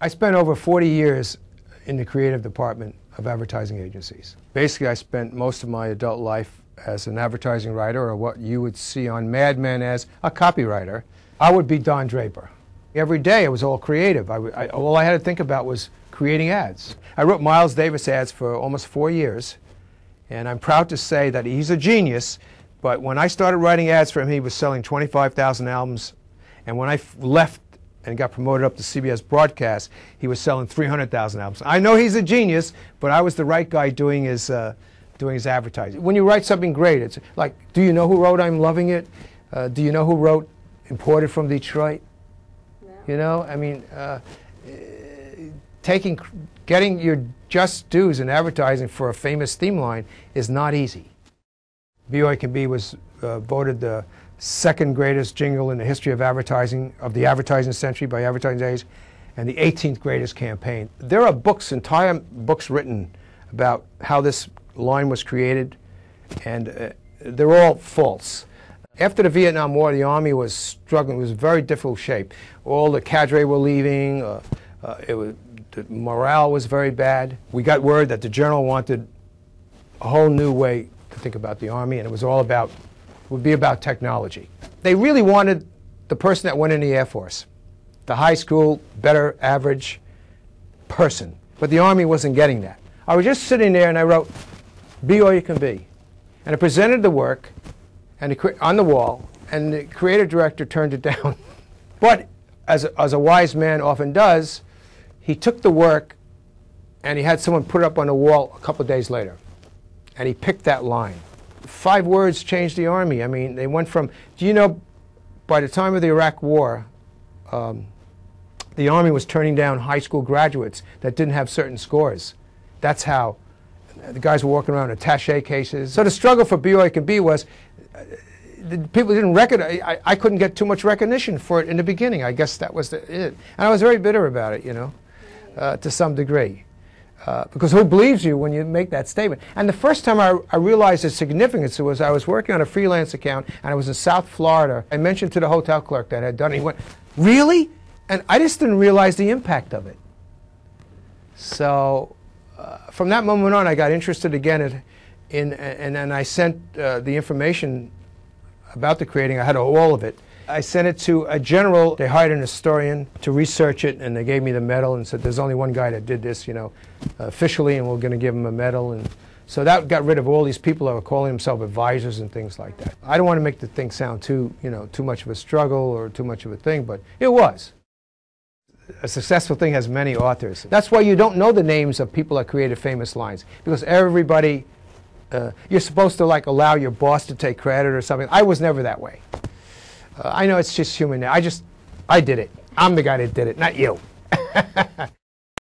I spent over 40 years in the creative department of advertising agencies. Basically, I spent most of my adult life as an advertising writer, or what you would see on Mad Men as a copywriter. I would be Don Draper. Every day it was all creative. All I had to think about was creating ads. I wrote Miles Davis ads for almost 4 years, and I'm proud to say that he's a genius, but when I started writing ads for him, he was selling 25,000 albums, and when I left and got promoted up to CBS Broadcast, he was selling 300,000 albums. I know he's a genius, but I was the right guy doing his advertising. When you write something great, it's like, do you know who wrote I'm Loving It? Do you know who wrote Imported from Detroit? No. You know, I mean, getting your just dues in advertising for a famous theme line is not easy. Be All You Can Be was voted the second greatest jingle in the history of advertising, of the advertising century by Advertising Age, and the 18th greatest campaign. There are books, entire books written about how this line was created, and they're all false. After the Vietnam War, the Army was struggling. It was in very difficult shape. All the cadre were leaving. The morale was very bad. We got word that the General wanted a whole new way to think about the Army, and it was all about, would be about technology. They really wanted the person that went in the Air Force, the high school, better average person. But the Army wasn't getting that. I was just sitting there and I wrote, Be All You Can Be. And I presented the work and on the wall, and the creative director turned it down. But as a wise man often does, he took the work and he had someone put it up on the wall a couple of days later. And he picked that line. 5 words changed the Army. I mean, they went from, do you know, by the time of the Iraq War, the Army was turning down high school graduates that didn't have certain scores. That's how the guys were walking around in attaché cases. So the struggle for Be All You Can Be was, people didn't recognize, I couldn't get too much recognition for it in the beginning. I guess that was it. And I was very bitter about it, you know, to some degree. Because who believes you when you make that statement? And the first time I realized its significance was I was working on a freelance account, and I was in South Florida. I mentioned to the hotel clerk that I had done it. He went, really? And I just didn't realize the impact of it. So from that moment on, I got interested again and then I sent the information about the creating. I had all of it. I sent it to a general. They hired an historian to research it, and they gave me the medal and said, there's only one guy that did this, you know, officially, and we're going to give him a medal. And so that got rid of all these people that were calling themselves advisors and things like that. I don't want to make the thing sound too, you know, too much of a struggle or too much of a thing, but it was. A successful thing has many authors. That's why you don't know the names of people that created famous lines, because everybody, you're supposed to like allow your boss to take credit or something. I was never that way. I know it's just human. I did it. I'm the guy that did it, not you.